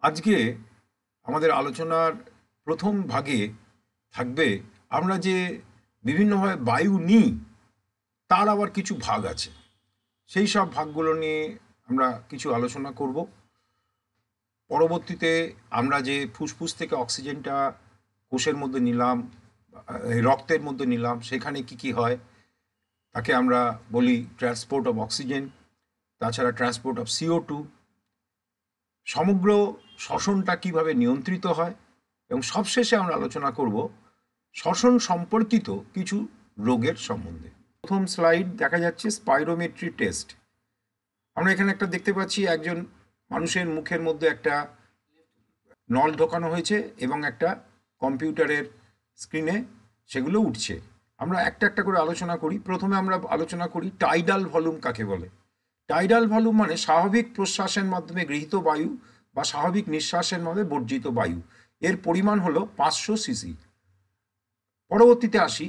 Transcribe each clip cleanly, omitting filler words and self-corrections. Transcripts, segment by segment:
আজকে আমাদের আলোচনার প্রথম ভাগে থাকবে আমরা যে বিভিন্নভাবে বায়ু নিই তার আবার কিছু ভাগ আছে। সেই সব ভাগগুলো নিয়ে আমরা কিছু আলোচনা করব। পরবর্তীতে আমরা যে ফুসফুস থেকে অক্সিজেনটা কোষের মধ্যে নিলাম, রক্তের মধ্যে নিলাম, সেখানে কি কি হয় তাকে আমরা বলি ট্রান্সপোর্ট অফ অক্সিজেন। তাছাড়া ট্রান্সপোর্ট অফ CO2, সমগ্র শ্বসনটা কিভাবে নিয়ন্ত্রিত হয়, এবং সবশেষে আমরা আলোচনা করব শ্বসন সম্পর্কিত কিছু রোগের সম্বন্ধে। প্রথম স্লাইড দেখা যাচ্ছে স্পাইরোমেট্রি টেস্ট। আমরা এখানে একটা দেখতে পাচ্ছি, একজন মানুষের মুখের মধ্যে একটা নল ঢোকানো হয়েছে এবং একটা কম্পিউটারের স্ক্রিনে সেগুলো উঠছে। আমরা একটা একটা করে আলোচনা করি। প্রথমে আমরা আলোচনা করি টাইডাল ভলিউম কাকে বলে। টাইডাল ভলিউম মানে স্বাভাবিক প্রশ্বাসের মাধ্যমে গৃহীত বায়ু বা স্বাভাবিক নিঃশ্বাসের মাধ্যমে বর্জিত বায়ু। এর পরিমাণ হলো 500 সিসি। পরবর্তীতে আসি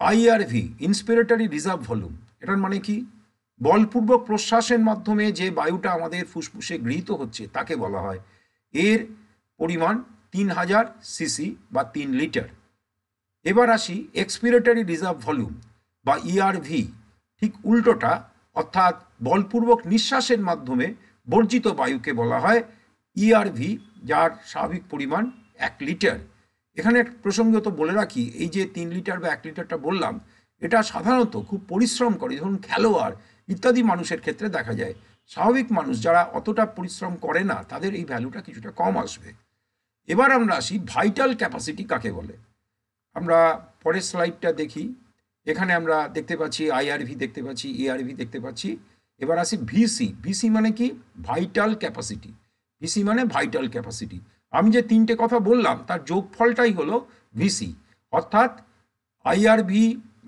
IRV, ইন্সপিরেটরি রিজার্ভ ভলিউম। এটার মানে কি? বলপূর্বক প্রশ্বাসের মাধ্যমে যে বায়ুটা আমাদের ফুসফুসে গৃহীত হচ্ছে তাকে বলা হয়। এর পরিমাণ 3000 সিসি বা 3 লিটার। এবার আসি এক্সপিরেটরি রিজার্ভ ভলিউম বা ERV, ঠিক উল্টোটা, অর্থাৎ বলপূর্বক নিঃশ্বাসের মাধ্যমে বর্জিত বায়ুকে বলা হয় ERV, যার স্বাভাবিক পরিমাণ 1 লিটার। এখানে প্রসঙ্গত বলে রাখি, এই যে 3 লিটার বা 1 লিটারটা বললাম, এটা সাধারণত খুব পরিশ্রম করে, ধরুন খেলোয়াড় ইত্যাদি মানুষের ক্ষেত্রে দেখা যায়। স্বাভাবিক মানুষ যারা অতটা পরিশ্রম করে না তাদের এই ভ্যালুটা কিছুটা কম আসবে। এবার আমরা আসি ভাইটাল ক্যাপাসিটি কাকে বলে। আমরা পরের স্লাইডটা দেখি। এখানে আমরা দেখতে পাচ্ছি IRV, দেখতে পাচ্ছি ERV, দেখতে পাচ্ছি। এবার আসি VC মানে কি? Vital capacity. VC মানে ভাইটাল ক্যাপাসিটি। আমি যে তিনটে কথা বললাম তার যোগফলটাই হলো VC, অর্থাৎ IRV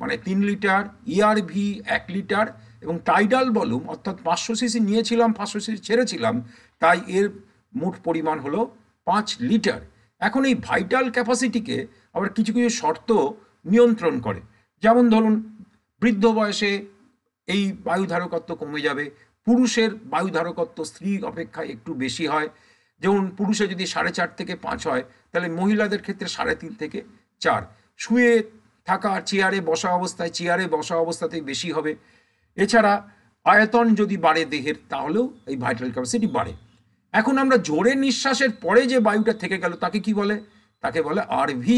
মানে 3 লিটার, ERV 1 লিটার, এবং টাইডাল ভলিউম অর্থাৎ 500 সিসি নিয়েছিলাম, 500 সিসি ছেড়েছিলাম, তাই এর মোট পরিমাণ হলো 5 লিটার। এখন এই ভাইটাল ক্যাপাসিটিকে আবার কিছু কিছু শর্ত নিয়ন্ত্রণ করে। যেমন ধরুন, বৃদ্ধ বয়সে এই বায়ুধারকত্ব কমে যাবে। পুরুষের বায়ুধারকত্ব স্ত্রী অপেক্ষা একটু বেশি হয়। যেমন পুরুষে যদি 4.5 থেকে 5 হয়, তাহলে মহিলাদের ক্ষেত্রে 3.5 থেকে 4। শুয়ে থাকা, চেয়ারে বসা অবস্থাতেই বেশি হবে। এছাড়া আয়তন যদি বাড়ে দেহের, তাহলেও এই ভাইটাল ক্যাপাসিটি বাড়ে। এখন আমরা জোরে নিঃশ্বাসের পরে যে বায়ুটা থেকে গেল তাকে কি বলে? তাকে বলে RV,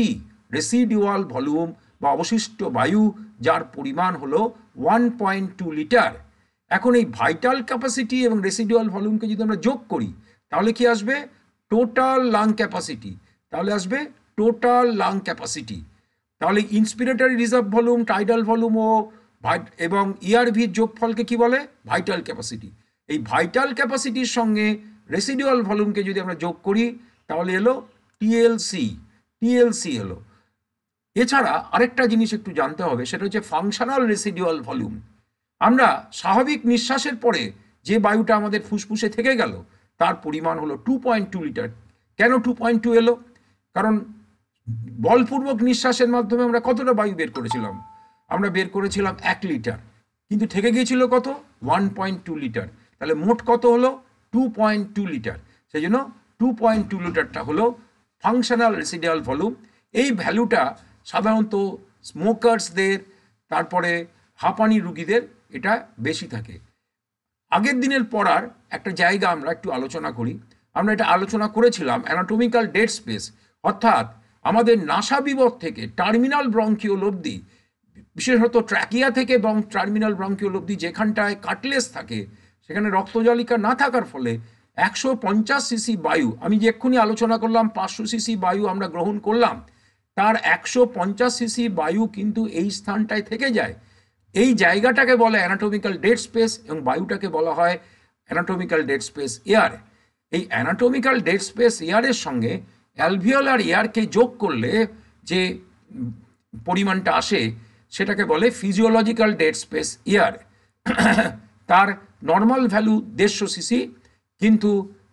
রেসিডুয়াল ভলিউম বা অবশিষ্ট বায়ু, যার পরিমাণ হলো 1.2 লিটার। এখন এই ভাইটাল ক্যাপাসিটি এবং রেসিডুয়াল ভলিউমকে যদি আমরা যোগ করি, তাহলে কি আসবে? Total lung capacity. তাহলে আসবে টোটাল লাং ক্যাপাসিটি। তাহলে ইন্সপিরেটরি রিজার্ভ ভলিউম, টাইডাল ভলিউম এবং ERVর যোগফলকে কি বলে? Vital capacity. এই ভাইটাল ক্যাপাসিটির সঙ্গে রেসিডুয়াল ভলিউমকে যদি আমরা যোগ করি, তাহলে এলো TLC এলো। এছাড়া আরেকটা জিনিস একটু জানতে হবে, সেটা হচ্ছে ফাংশনাল রেসিডুয়াল ভলিউম। আমরা স্বাভাবিক নিঃশ্বাসের পরে যে বায়ুটা আমাদের ফুসফুসে থেকে গেল তার পরিমাণ হলো 2.2 লিটার। কেন 2.2 এলো? কারণ বলপূর্বক নিঃশ্বাসের মাধ্যমে আমরা কতটা বায়ু বের করেছিলাম? আমরা বের করেছিলাম 1 লিটার, কিন্তু থেকে গিয়েছিল কত? 1.2 লিটার। তাহলে মোট কত হলো? 2.2 লিটার। সেই জন্য 2.2 লিটারটা হলো ফাংশনাল রেসিডুয়াল ভলিউম। এই ভ্যালুটা সাধারণত স্মোকার্সদের, তারপরে হাঁপানি রুগীদের এটা বেশি থাকে। আগের দিনের পড়ার একটা জায়গা আমরা একটু আলোচনা করি। আমরা এটা আলোচনা করেছিলাম অ্যানাটমিক্যাল ডেড স্পেস, অর্থাৎ আমাদের নাসাবিবর থেকে টার্মিনাল ব্রঙ্কিওল অবধি, বিশেষত ট্র্যাকিয়া থেকে টার্মিনাল ব্রঙ্কিওল অবধি যেখানটায় কাটলেস থাকে, সেখানে রক্তজালিকা না থাকার ফলে 150 সিসি বায়ু, আমি যে এক্ষুনি আলোচনা করলাম 500 সিসি বায়ু আমরা গ্রহণ করলাম, তার 150 সিসি বায়ু কিন্তু এই স্থানটায় থেকে যায়। এই জায়গাটাকে বলে অ্যানাটমিক্যাল ডেড স্পেস এবং বায়ুটাকে বলা হয় অ্যানাটমিক্যাল ডেড স্পেস এয়ার। এই অ্যানাটমিক্যাল ডেড স্পেস এয়ারের সঙ্গে অ্যালভিওলার এয়ারকে যোগ করলে যে পরিমাণটা আসে সেটাকে বলে ফিজিওলজিক্যাল ডেড স্পেস এয়ার। তার নর্মাল ভ্যালু 150 সিসি, কিন্তু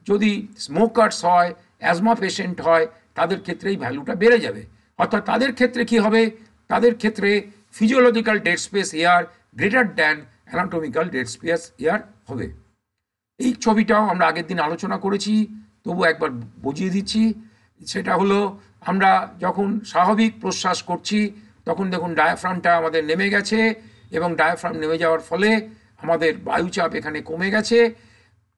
যদি স্মোকার্স হয়, অ্যাজমা পেশেন্ট হয়, তাদের ক্ষেত্রে এই ভ্যালুটা বেড়ে যাবে। অর্থাৎ তাদের ক্ষেত্রে কি হবে? তাদের ক্ষেত্রে physiological dead space air greater than anatomical dead space air হবে। এই ছবিটাও আমরা আগের দিন আলোচনা করেছি, তো তবু একবার বুঝিয়ে দিচ্ছি। সেটা হলো আমরা যখন স্বাভাবিক প্রশ্বাস করছি তখন দেখুন ডায়াফ্রামটা আমাদের নেমে গেছে, এবং ডায়াফ্রাম নেমে যাওয়ার ফলে আমাদের বায়ুচাপ এখানে কমে গেছে।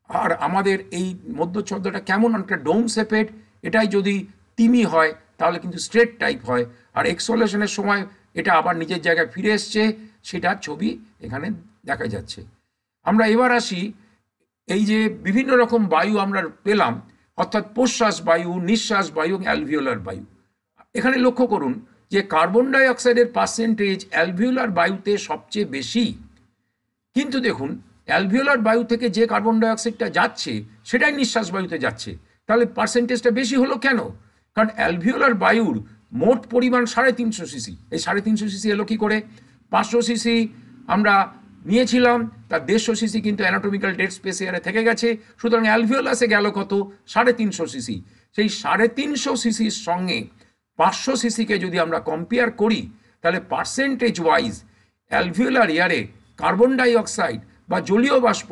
আর আমাদের এই মধ্যচ্ছদটা কেমন একটা ডোম শেপেড, এটাই যদি তিমি হয় তাহলে কিন্তু স্ট্রেট টাইপ হয়, আর এক্সহলেশনের সময় এটা আবার নিজের জায়গায় ফিরে এসছে, সেটার ছবি এখানে দেখা যাচ্ছে। আমরা এবার আসি, এই যে বিভিন্ন রকম বায়ু আমরা পেলাম, অর্থাৎ প্রশ্বাস বায়ু, নিঃশ্বাস বায়ু, অ্যালভিওলার বায়ু। এখানে লক্ষ্য করুন যে কার্বন ডাই অক্সাইডের পার্সেন্টেজ অ্যালভিওলার বায়ুতে সবচেয়ে বেশি, কিন্তু দেখুন অ্যালভিওলার বায়ু থেকে যে কার্বন ডাই অক্সাইডটা যাচ্ছে সেটাই নিঃশ্বাস বায়ুতে যাচ্ছে, তাহলে পার্সেন্টেজটা বেশি হলো কেন? কারণ অ্যালভিওলার বায়ুর মোট পরিমাণ 350 সিসি। এই 350 সিসি এলো কি করে? 500 সিসি আমরা নিয়েছিলাম, তার 150 সিসি কিন্তু অ্যানাটমিক্যাল ডেড স্পেস এয়ারে থেকে গেছে, সুতরাং অ্যালভিওলাসে গেল কত? 350 সিসি। সেই 350 সিসির সঙ্গে 500 সিসিকে যদি আমরা কম্পেয়ার করি, তাহলে percentage wise alveolar এয়ারে carbon die oxide বা জলীয় বাষ্প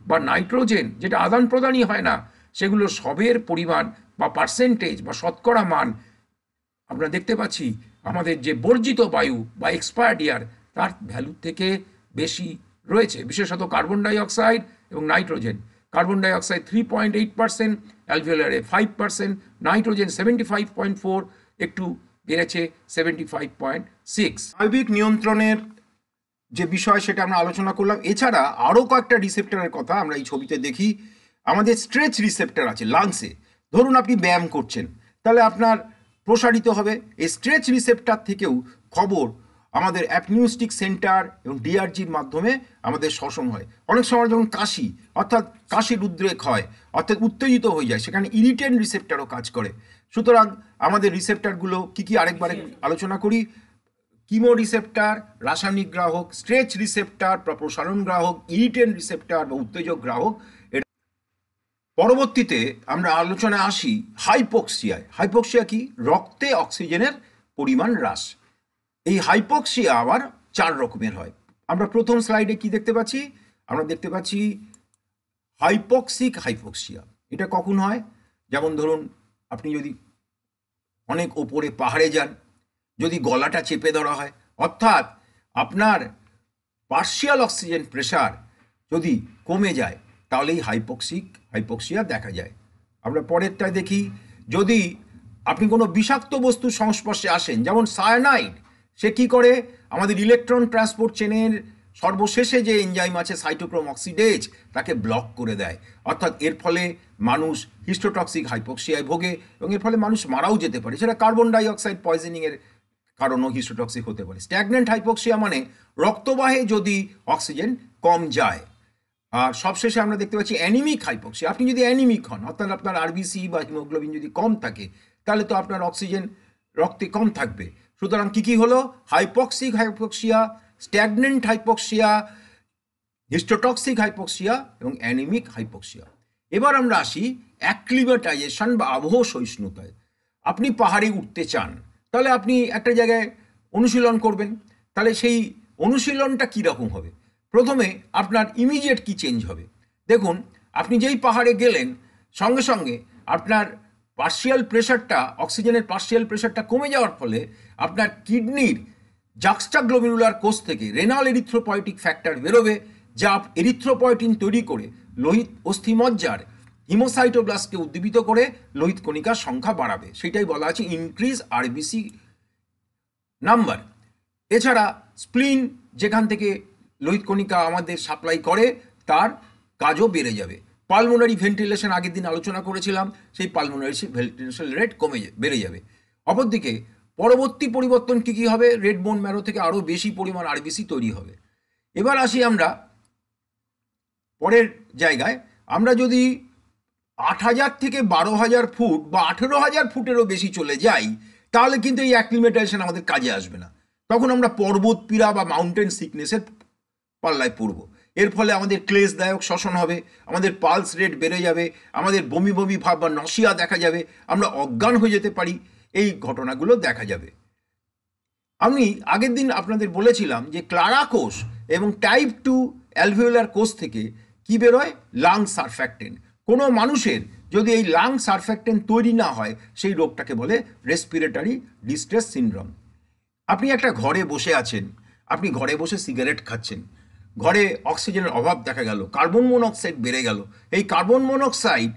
বা নাইট্রোজেন, যেটা আদান প্রদানই হয় না, সেগুলো সবের পরিমাণ বা পার্সেন্টেজ বা শতকরা মান আমরা দেখতে পাচ্ছি আমাদের যে বর্জিত বায়ু বা এক্সপায়ার্ড এয়ার তার ভ্যালু থেকে বেশি রয়েছে, বিশেষত কার্বন ডাই অক্সাইড এবং nitrogen. Carbon die oxide 3.8%, অ্যালভিওলারে 5%, nitrogen 75.4, একটু বেড়েছে 75.6। স্নায়বিক নিয়ন্ত্রণের যে বিষয় সেটা আমরা আলোচনা করলাম। এছাড়া আরও কয়েকটা রিসেপ্টরের কথা আমরা এই ছবিতে দেখি। আমাদের স্ট্রেচ রিসেপ্টর আছে লাংসে। ধরুন আপনি ব্যায়াম করছেন, তাহলে আপনার প্রসারিত হবে। এই স্ট্রেচ রিসেপ্টর থেকেও খবর আমাদের অ্যাপনিউস্টিক সেন্টার এবং ডিআরজির মাধ্যমে আমাদের শ্বসন হয়। অনেক সময় যখন কাশি, অর্থাৎ কাশির উদ্রেক হয়, অর্থাৎ উত্তেজিত হয়ে যায়, সেখানে ইরিটেন্ট রিসেপ্টরও কাজ করে। সুতরাং আমাদের রিসেপ্টরগুলো কী কী আরেকবার আলোচনা করি। কিমো রিসেপ্টর রাসায়নিক গ্রাহক, স্ট্রেচ রিসেপ্টর বা প্রসারণ গ্রাহক, ইরিটেন্ট রিসেপ্টর বা উত্তেজক গ্রাহক। পরবর্তীতে আমরা আলোচনায় আসি হাইপোক্সিয়ায়। হাইপোক্সিয়া কি? রক্তে অক্সিজেনের পরিমাণ হ্রাস। এই হাইপোক্সিয়া আবার 4 রকমের হয়। আমরা প্রথম স্লাইডে কি দেখতে পাচ্ছি? আমরা দেখতে পাচ্ছি হাইপোক্সিক হাইপোক্সিয়া। এটা কখন হয়? যেমন ধরুন আপনি যদি অনেক ওপরে পাহাড়ে যান, যদি গলাটা চেপে ধরা হয়, অর্থাৎ আপনার পার্শিয়াল অক্সিজেন প্রেশার যদি কমে যায়, তাহলেই হাইপোক্সিয়া দেখা যায়। আমরা পরেরটায় দেখি, যদি আপনি কোনো বিষাক্ত বস্তুর সংস্পর্শে আসেন, যেমন সায়ানাইড, সে কি করে? আমাদের ইলেকট্রন ট্রান্সপোর্ট চেনের সর্বশেষে যে এনজাইম আছে সাইটোক্রোম অক্সিডেজ, তাকে ব্লক করে দেয়। অর্থাৎ এর ফলে মানুষ হিস্টোটক্সিক হাইপোক্সিয়ায় ভোগে এবং এর ফলে মানুষ মারাও যেতে পারে। সেটা কার্বন ডাই অক্সাইড পয়জনিংয়ের কারণও হিস্টোটক্সিক হতে পারে। স্ট্যাগন্যান্ট হাইপোক্সিয়া মানে রক্তবাহে যদি অক্সিজেন কম যায়। আর সবশেষে আমরা দেখতে পাচ্ছি অ্যানিমিক হাইপোক্সিয়া। আপনি যদি অ্যানিমিক হন, অর্থাৎ আপনার আরবিসি বা হিমোগ্লোবিন যদি কম থাকে, তাহলে তো আপনার অক্সিজেন রক্তে কম থাকবে। সুতরাং কি কি হলো? Hypoxic hypoxia, stagnant hypoxia, histotoxic hypoxia এবং অ্যানিমিক হাইপোক্সিয়া। এবার আমরা আসি অ্যাক্লিমেটাইজেশন বা আবহ সহিষ্ণুতায়। আপনি পাহাড়ে উঠতে চান, তাহলে আপনি একটা জায়গায় অনুশীলন করবেন। তাহলে সেই অনুশীলনটা কীরকম হবে? প্রথমে আপনার ইমিডিয়েট কি চেঞ্জ হবে? দেখুন, আপনি যেই পাহাড়ে গেলেন, সঙ্গে সঙ্গে আপনার পার্শিয়াল প্রেশারটা, অক্সিজেনের পার্শিয়াল প্রেশারটা কমে যাওয়ার ফলে আপনার কিডনির জাক্সটাগ্লোমেরুলার কোষ থেকে রেনাল এরিথ্রোপয়েটিক ফ্যাক্টর বেরোবে, যা এরিথ্রোপয়েটিন তৈরি করে লোহিত অস্থিমজ্জার হিমোসাইটোব্লাস্টকে উদ্দীপিত করে লোহিত কণিকার সংখ্যা বাড়াবে। সেটাই বলা আছে ইনক্রিজ আরবিসি নাম্বার। এছাড়া স্প্লিন, যেখান থেকে লোহিত কণিকা আমাদের সাপ্লাই করে, তার কাজও বেড়ে যাবে। পালমোনারি ভেন্টিলেশন আগের দিন আলোচনা করেছিলাম, সেই পালমোনারি ভেন্টিলেশন রেট বেড়ে যাবে। অপরদিকে পরবর্তী পরিবর্তন কি কি হবে? রেড বোন ম্যারো থেকে আরও বেশি পরিমাণ আরবিসি তৈরি হবে। এবার আসি আমরা পরের জায়গায়। আমরা যদি 8,000 থেকে 12,000 ফুট বা 18,000 ফুটেরও বেশি চলে যাই, তাহলে কিন্তু এই অ্যাক্লিমেটাইজেশন আমাদের কাজে আসবে না। তখন আমরা পর্বত পীড়া বা মাউন্টেন সিকনেসের পাল্লায় পড়ব। এর ফলে আমাদের ক্লেশদায়ক শ্বসন হবে, আমাদের পালস রেট বেড়ে যাবে, আমাদের বমি বমি ভাব বা নসিয়া দেখা যাবে, আমরা অজ্ঞান হয়ে যেতে পারি। এই ঘটনাগুলো দেখা যাবে। আমি আগের দিন আপনাদের বলেছিলাম যে ক্লারা কোষ এবং টাইপ 2 অ্যালভিওলার কোষ থেকে কি বেরোয়? Lung surfactant. কোনো মানুষের যদি এই লাং সারফেক্টেন্ট তৈরি না হয় সেই রোগটাকে বলে রেসপিরেটরি ডিস্ট্রেস সিনড্রোম। আপনি একটা ঘরে বসে আছেন, আপনি ঘরে বসে সিগারেট খাচ্ছেন, ঘরে অক্সিজেনের অভাব দেখা গেল, কার্বন মনোক্সাইড বেড়ে গেল। এই কার্বন মনোক্সাইড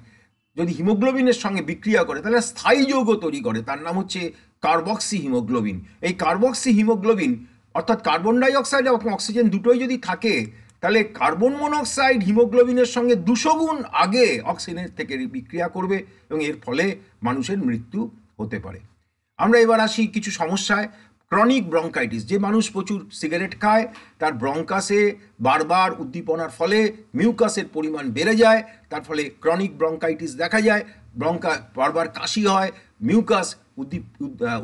যদি হিমোগ্লোবিনের সঙ্গে বিক্রিয়া করে তাহলে স্থায়ী যৌগ তৈরি করে, তার নাম হচ্ছে কার্বক্সি হিমোগ্লোবিন। এই কার্বক্সি হিমোগ্লোবিন অর্থাৎ কার্বন ডাই অক্সাইড এবং অক্সিজেন দুটোই যদি থাকে তাহলে কার্বন মনোক্সাইড হিমোগ্লোবিনের সঙ্গে 200 গুণ আগে অক্সিজেনের থেকে বিক্রিয়া করবে এবং এর ফলে মানুষের মৃত্যু হতে পারে। আমরা এবার আসি কিছু সমস্যায়। ক্রনিক ব্রঙ্কাইটিস, যে মানুষ প্রচুর সিগারেট খায় তার ব্রঙ্কাসে বারবার উদ্দীপনার ফলে মিউকাসের পরিমাণ বেড়ে যায়, তার ফলে ক্রনিক ব্রঙ্কাইটিস দেখা যায়, বারবার কাশি হয়, মিউকাস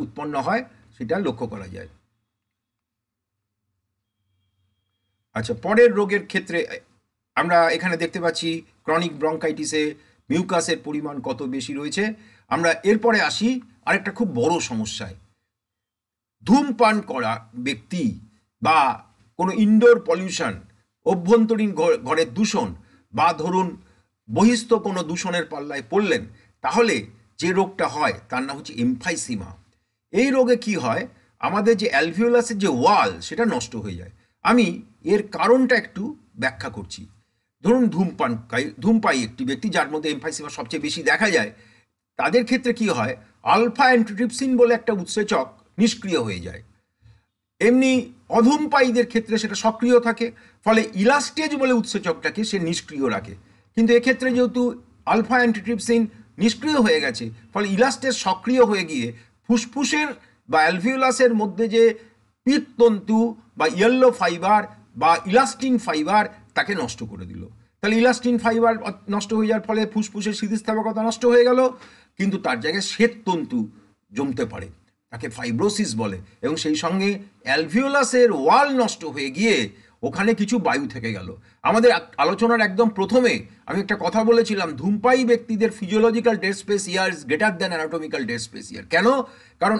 উৎপন্ন হয়, সেটা লক্ষ্য করা যায়। আচ্ছা, পরের রোগের ক্ষেত্রে আমরা এখানে দেখতে পাচ্ছি ক্রনিক ব্রঙ্কাইটিসে মিউকাসের পরিমাণ কত বেশি রয়েছে। আমরা এরপরে আসি আরেকটা খুব বড় সমস্যায়। ধূমপান করা ব্যক্তি বা কোনো ইনডোর পলিউশন, অভ্যন্তরীণ ঘরের দূষণ বা ধরুন বহিস্থ কোনো দূষণের পাল্লায় পড়লেন, তাহলে যে রোগটা হয় তার নাম হচ্ছে এমফাইসিমা। এই রোগে কি হয়, আমাদের যে অ্যালভিওলাসের যে ওয়াল সেটা নষ্ট হয়ে যায়। আমি এর কারণটা একটু ব্যাখ্যা করছি। ধরুন ধূমপায়ী একটি ব্যক্তি যার মধ্যে এমফাইসিমা সবচেয়ে বেশি দেখা যায়, তাদের ক্ষেত্রে কি হয়, আলফা অ্যান্টিট্রিপসিন বলে একটা উৎসেচক নিষ্ক্রিয় হয়ে যায়। এমনি অধূমপায়ীদের ক্ষেত্রে সেটা সক্রিয় থাকে, ফলে ইলাস্টেজ বলে উৎসেচকটাকে সে নিষ্ক্রিয় রাখে। কিন্তু এক্ষেত্রে যেহেতু আলফা অ্যান্টিট্রিপসিন নিষ্ক্রিয় হয়ে গেছে, ফলে ইলাস্টেজ সক্রিয় হয়ে গিয়ে ফুসফুসের বা অ্যালভিওলাসের মধ্যে যে পিত্ততন্তু বা ইয়েলো ফাইবার বা ইলাস্টিন ফাইবার তাকে নষ্ট করে দিল। তাহলে ইলাস্টিন ফাইবার নষ্ট হয়ে যাওয়ার ফলে ফুসফুসের স্থিতিস্থাপকতা নষ্ট হয়ে গেল, কিন্তু তার জায়গায় শ্বেততন্তু জমতে পারে, তাকে ফাইব্রোসিস বলে, এবং সেই সঙ্গে অ্যালভিওলাসের ওয়াল নষ্ট হয়ে গিয়ে ওখানে কিছু বায়ু থেকে গেল। আমাদের আলোচনার একদম প্রথমে আমি একটা কথা বলেছিলাম, ধূমপায়ী ব্যক্তিদের physiological dead space air is greater than anatomical dead space air. কেন? কারণ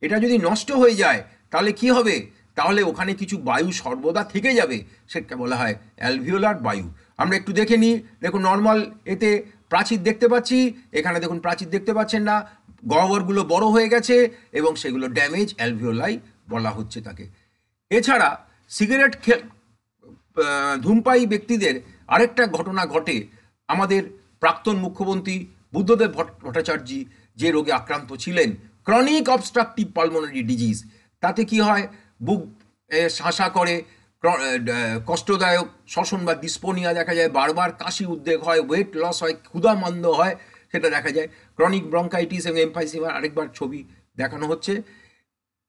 এটা যদি নষ্ট হয়ে যায় তাহলে কি হবে, তাহলে ওখানে কিছু বায়ু সর্বদা থেকে যাবে, সেটা বলা হয় অ্যালভিওলার বায়ু। আমরা একটু দেখে নিই। দেখুন, নর্মাল এতে প্রাচীর দেখতে পাচ্ছি, এখানে দেখুন প্রাচীর দেখতে পাচ্ছেন না, গহ্বরগুলো বড় হয়ে গেছে এবং সেগুলো ড্যামেজ অ্যালভিওলাই বলা হচ্ছে তাকে। এছাড়া সিগারেট ধূমপায়ী ব্যক্তিদের আরেকটা ঘটনা ঘটে। আমাদের প্রাক্তন মুখ্যমন্ত্রী বুদ্ধদেব ভট্টাচার্য যে রোগে আক্রান্ত ছিলেন, ক্রনিক অবস্ট্রাকটিভ পালমোনারি ডিজিজ, তাতে কি হয়, বুক শাঁসা করে, কষ্টদায়ক শ্বসন বা ডিসপোনিয়া দেখা যায়, বারবার কাশি উদ্বেগ হয়, ওয়েট লস হয়, ক্ষুধামন্দ হয়, সেটা দেখা যায়। ক্রনিক ব্রঙ্কাইটিস এবং এমফাইসিমার আরেকবার ছবি দেখানো হচ্ছে।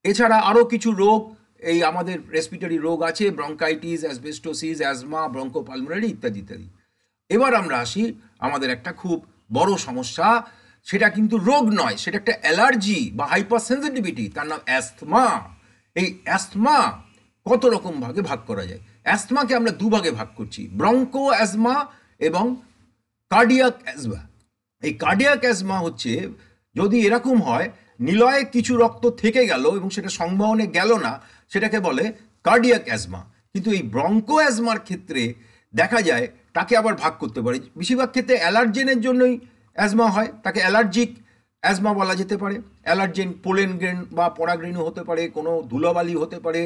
এছাড়া আরও কিছু রোগ, এই আমাদের রেসপিরেটরি রোগ আছে, ব্রঙ্কাইটিস, অ্যাসবেস্টোসিস, অ্যাজমা, ব্রঙ্কোপালমোনারি ইত্যাদি ইত্যাদি। এবার আমরা আসি আমাদের একটা খুব বড় সমস্যা, সেটা কিন্তু রোগ নয়, সেটা একটা অ্যালার্জি বা হাইপার সেন্সিটিভিটি, তার নাম অ্যাস্থমা। এই অ্যাস্থমা কত রকম ভাগে ভাগ করা যায়। অ্যাস্থমাকে আমরা দুভাগে ভাগ করছি, ব্রঙ্কো অ্যাজমা এবং কার্ডিয়াক অ্যাজমা। এই কার্ডিয়াক অ্যাজমা হচ্ছে যদি এরকম হয়, নিলয়ে কিছু রক্ত থেকে গেল এবং সেটা সংবহনে গেল না, সেটাকে বলে কার্ডিয়াক অ্যাজমা। কিন্তু এই ব্রঙ্কো অ্যাজমার ক্ষেত্রে দেখা যায় তাকে আবার ভাগ করতে পারে। বেশিরভাগ ক্ষেত্রে অ্যালার্জেনের জন্যই অ্যাজমা হয়, তাকে অ্যালার্জিক অ্যাজমা বলা যেতে পারে। অ্যালার্জেন পোলেন গ্রেন বা পরাগরেণু হতে পারে, কোনো ধুলোবালি হতে পারে,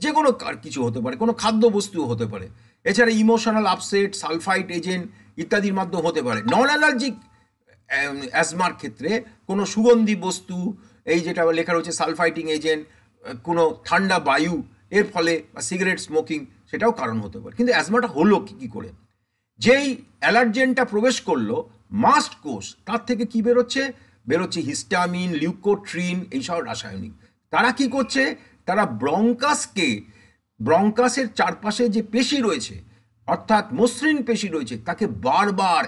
যে কোনো কিছু হতে পারে, কোনো খাদ্যবস্তু হতে পারে। এছাড়া ইমোশনাল আপসেট, সালফাইড এজেন্ট ইত্যাদির মাধ্যমে হতে পারে। নন অ্যালার্জিক অ্যাজমার ক্ষেত্রে কোনো সুগন্ধি বস্তু, এই যেটা লেখা রয়েছে সালফাইটিং এজেন্ট, কোনো ঠান্ডা বায়ু এর ফলে, বা সিগারেট স্মোকিং, সেটাও কারণ হতে পারে। কিন্তু অ্যাজমাটা হলো কী করে? যেই অ্যালার্জেনটা প্রবেশ করলো মাস্ট কোষ, তার থেকে কি বেরোচ্ছে হিস্টামিন, লিউকোট্রিন, এইসব রাসায়নিক। তারা কি করছে, তারা ব্রঙ্কাসের চারপাশে যে পেশি রয়েছে, অর্থাৎ মসৃণ পেশি রয়েছে, তাকে বারবার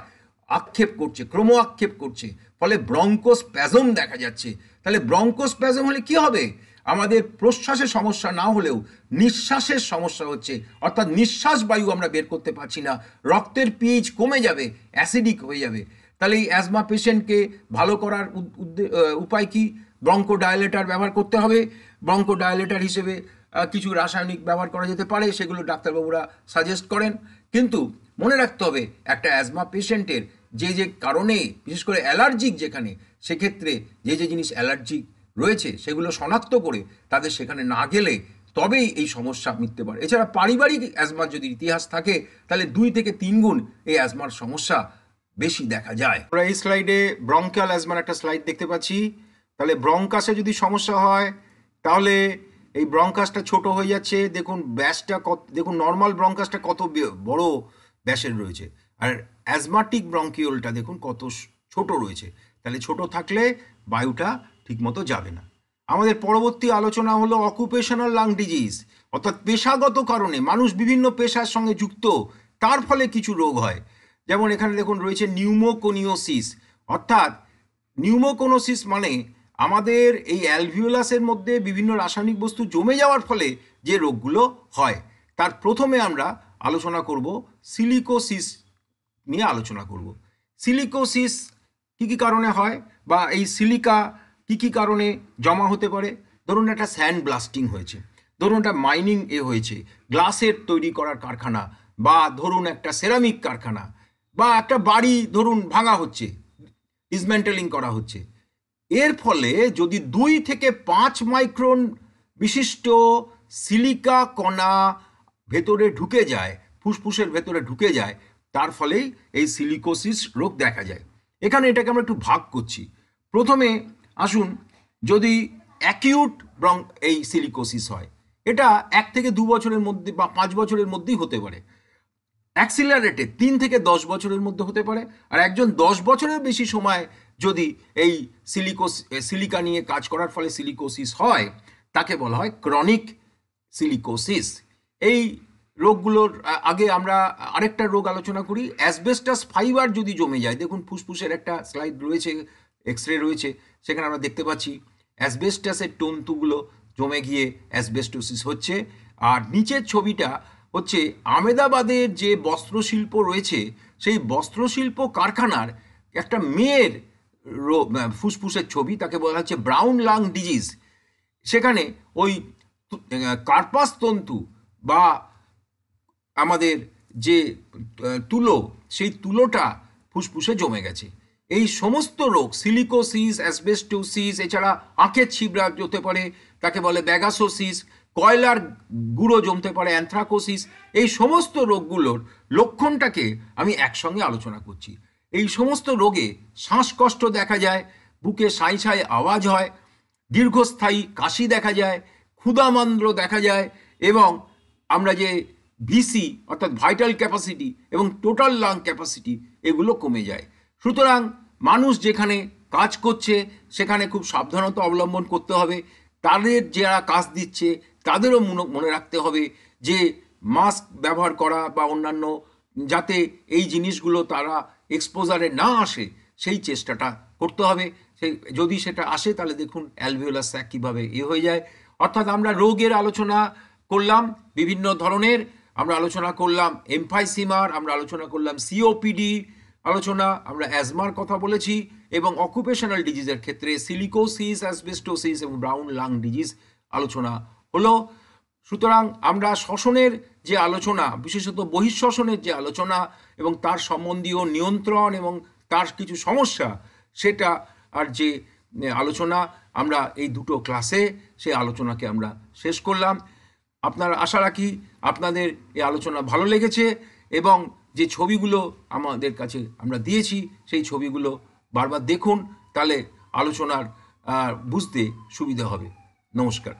আক্ষেপ করছে, ক্রম আক্ষেপ করছে, ফলে ব্রঙ্কোস্প্যাজম দেখা যাচ্ছে। তাহলে ব্রঙ্কোস্প্যাজম হলে কি হবে, আমাদের প্রশ্বাসের সমস্যা না হলেও নিঃশ্বাসের সমস্যা হচ্ছে, অর্থাৎ নিঃশ্বাস বায়ু আমরা বের করতে পারছি না, রক্তের পিএইচ কমে যাবে, অ্যাসিডিক হয়ে যাবে। তাহলে এই অ্যাজমা পেশেন্টকে ভালো করার উপায় কি? ব্রঙ্কোডাইলেটর ব্যবহার করতে হবে। ব্রঙ্কোডাইলেটর হিসেবে কিছু রাসায়নিক ব্যবহার করা যেতে পারে, সেগুলো ডাক্তারবাবুরা সাজেস্ট করেন। কিন্তু মনে রাখতে হবে, একটা অ্যাজমা পেশেন্টের যে যে কারণে, বিশেষ করে অ্যালার্জিক যেখানে, সেক্ষেত্রে যে যে জিনিস অ্যালার্জিক রয়েছে সেগুলো শনাক্ত করে তাদের সেখানে না গেলে তবেই এই সমস্যা মিটতে পারে। এছাড়া পারিবারিক অ্যাজমার যদি ইতিহাস থাকে তাহলে 2 থেকে 3 গুণ এই অ্যাজমার সমস্যা বেশি দেখা যায়। আমরা এই স্লাইডে ব্রঙ্কিয়াল অ্যাজমার একটা স্লাইড দেখতে পাচ্ছি। তাহলে ব্রঙ্কাসে যদি সমস্যা হয় তাহলে এই ব্রঙ্কাসটা ছোট হয়ে যাচ্ছে। দেখুন ব্যাসটা কত, দেখুন নর্মাল ব্রঙ্কাসটা কত বড় ব্যাসের রয়েছে, আর অ্যাজমাটিক ব্রঙ্কিওলটা দেখুন কত ছোট রয়েছে। তাহলে ছোট থাকলে বায়ুটা ঠিকমতো যাবে না। আমাদের পরবর্তী আলোচনা হলো অকুপেশনাল লাং ডিজিজ, অর্থাৎ পেশাগত কারণে মানুষ বিভিন্ন পেশার সঙ্গে যুক্ত, তার ফলে কিছু রোগ হয়। যেমন এখানে দেখুন রয়েছে নিউমোকোনিওসিস, অর্থাৎ নিউমোকোনোসিস মানে আমাদের এই অ্যালভিওলাসের মধ্যে বিভিন্ন রাসায়নিক বস্তু জমে যাওয়ার ফলে যে রোগগুলো হয়। তার প্রথমে আমরা আলোচনা করব সিলিকোসিস নিয়ে আলোচনা করব। সিলিকোসিস কী কী কারণে হয়, বা এই সিলিকা কী কী কারণে জমা হতে পারে। ধরুন একটা স্যান্ড ব্লাস্টিং হয়েছে, ধরুন একটা মাইনিং হয়েছে, গ্লাসের তৈরি করার কারখানা, বা ধরুন একটা সেরামিক কারখানা, বা একটা বাড়ি ধরুন ভাঙা হচ্ছে, ডিসমেন্টেলিং করা হচ্ছে। এর ফলে যদি 2 থেকে 5 মাইক্রন বিশিষ্ট সিলিকা কণা ভেতরে ঢুকে যায়, ফুসফুসের ভেতরে ঢুকে যায়, তার ফলেই এই সিলিকোসিস রোগ দেখা যায়। এখানে এটাকে আমরা একটু ভাগ করছি। প্রথমে আসুন, যদি অ্যাকিউট এই সিলিকোসিস হয়, এটা 1 থেকে 2 বছরের মধ্যে বা 5 বছরের মধ্যেই হতে পারে। অ্যাক্সিলারেটেড 3 থেকে 10 বছরের মধ্যে হতে পারে। আর একজন 10 বছরের বেশি সময় যদি এই সিলিকা নিয়ে কাজ করার ফলে সিলিকোসিস হয়, তাকে বলা হয় ক্রনিক সিলিকোসিস। এই রোগগুলোর আগে আমরা আরেকটা রোগ আলোচনা করি, অ্যাসবেস্টাস ফাইবার যদি জমে যায়। দেখুন ফুসফুসের একটা স্লাইড রয়েছে, এক্স রে রয়েছে, সেখানে আমরা দেখতে পাচ্ছি অ্যাসবেস্টাসের তন্তুগুলো জমে গিয়ে অ্যাসবেস্টোসিস হচ্ছে। আর নিচের ছবিটা হচ্ছে আমেদাবাদের যে বস্ত্রশিল্প রয়েছে, সেই বস্ত্রশিল্প কারখানার একটা মেয়ের ফুসফুসের ছবি, তাকে বলা হচ্ছে ব্রাউন লাং ডিজিজ। সেখানে ওই কার্পাস তন্তু বা আমাদের যে তুলো, সেই তুলোটা ফুসফুসে জমে গেছে। এই সমস্ত রোগ সিলিকোসিস, অ্যাসবেস্টোসিস, এছাড়া আঁখের ছিবড়া হতে পারে, তাকে বলে ব্যাগাসোসিস, কয়লার গুঁড়ো জমতে পারে অ্যানথ্রাকোসিস। এই সমস্ত রোগগুলোর লক্ষণটাকে আমি একসঙ্গে আলোচনা করছি। এই সমস্ত রোগে শ্বাসকষ্ট দেখা যায়, বুকে সাঁই সাঁই আওয়াজ হয়, দীর্ঘস্থায়ী কাশি দেখা যায়, ক্ষুধামান্দ্র দেখা যায়, এবং আমরা যে ভিসি অর্থাৎ ভাইটাল ক্যাপাসিটি এবং টোটাল লাং ক্যাপাসিটি এগুলো কমে যায়। সুতরাং মানুষ যেখানে কাজ করছে সেখানে খুব সাবধানতা অবলম্বন করতে হবে। তাদের যারা কাজ দিচ্ছে তাদেরও মনে রাখতে হবে যে মাস্ক ব্যবহার করা বা অন্যান্য, যাতে এই জিনিসগুলো তারা এক্সপোজারে না আসে সেই চেষ্টাটা করতে হবে। সেই যদি সেটা আসে তাহলে দেখুন অ্যালভিওলাস স্যাক কীভাবে হয়ে যায়। অর্থাৎ আমরা রোগের আলোচনা করলাম বিভিন্ন ধরনের, আমরা আলোচনা করলাম এমফাইসিমার, আমরা আলোচনা করলাম সিওপিডি আলোচনা, আমরা অ্যাজমার কথা বলেছি, এবং অকুপেশনাল ডিজিজের ক্ষেত্রে সিলিকোসিস, অ্যাসবেস্টোসিস এবং ব্রাউন লাং ডিজিজ আলোচনা হলো। সুতরাং আমরা শ্বসনের যে আলোচনা, বিশেষত বহিঃশ্বসনের যে আলোচনা এবং তার সম্বন্ধীয় নিয়ন্ত্রণ এবং তার কিছু সমস্যা, সেটা আর যে আলোচনা আমরা এই দুটো ক্লাসে সেই আলোচনাকে আমরা শেষ করলাম। আপনারা আশা রাখি আপনাদের এই আলোচনা ভালো লেগেছে, এবং যে ছবিগুলো আমাদের কাছে আমরা দিয়েছি সেই ছবিগুলো বারবার দেখুন, তাহলে আলোচনার বুঝতে সুবিধা হবে। নমস্কার।